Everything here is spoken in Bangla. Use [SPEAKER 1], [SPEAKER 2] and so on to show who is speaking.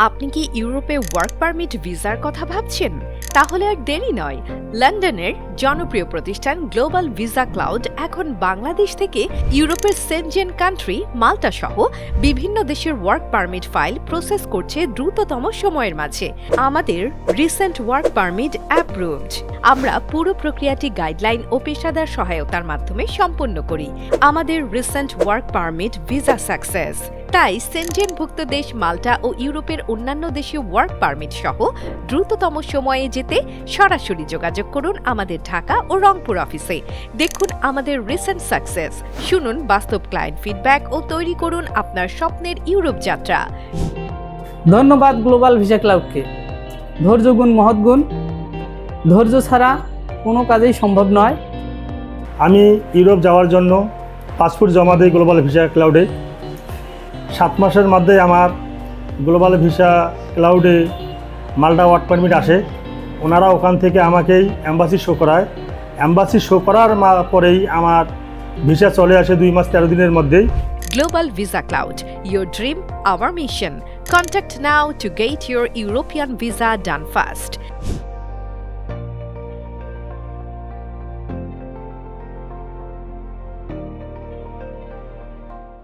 [SPEAKER 1] আপনি কি ইউরোপে ওয়ার্ক পারমিট ভিসার কথা ভাবছেন? তাহলে আর দেরি নয়। লন্ডনের জনপ্রিয় প্রতিষ্ঠান গ্লোবাল ভিসা ক্লাউড এখন বাংলাদেশ থেকে ইউরোপের সেনজেন কান্ট্রি মাল্টা সহ বিভিন্ন দেশের ওয়ার্ক পারমিট ফাইল প্রসেস করছে দ্রুততম সময়ের মাঝে। আমাদের রিসেন্ট ওয়ার্ক পারমিট অ্যাপ্রুভড। আমরা পুরো প্রক্রিয়াটি গাইডলাইন ও পেশাদার সহায়তার মাধ্যমে সম্পন্ন করি। আমাদের recent work permit visa success. তাই সেনজেনভুক্ত দেশ মাল্টা ও ইউরোপের অন্যান্য দেশীয় ওয়ার্ক পারমিট সহ দ্রুততম সময়ে যেতে সরাসরি যোগাযোগ করুন আমাদের ঢাকা ও রংপুর অফিসে। দেখুন আমাদের রিসেন্ট সাকসেস, শুনুন বাস্তব ক্লায়েন্ট ফিডব্যাক ও তৈরি করুন আপনার স্বপ্নের ইউরোপ যাত্রা।
[SPEAKER 2] ধন্যবাদ গ্লোবাল ভিসা ক্লাউডকে। ধৈর্য গুণ মহৎ গুণ, ধৈর্য ছাড়া কোনো কাজেই সম্ভব নয়।
[SPEAKER 3] আমি ইউরোপ যাওয়ার জন্য পাসপোর্ট জমা দিই গ্লোবাল ভিসা ক্লাউডে। 7 মাসের মধ্যে আমার গ্লোবাল ভিসা ক্লাউডে মাল্টা ওয়ার্ক পারমিট আসে। ওনারা ওখান থেকে আমাকেই অ্যাম্বাসি শো করায়। অ্যাম্বাসি শো করার পরেই আমার ভিসা চলে আসে 2 মাস 13 দিনের মধ্যেই।
[SPEAKER 1] Global Visa Cloud, your dream, our mission. Contact now to get your European visa done fast.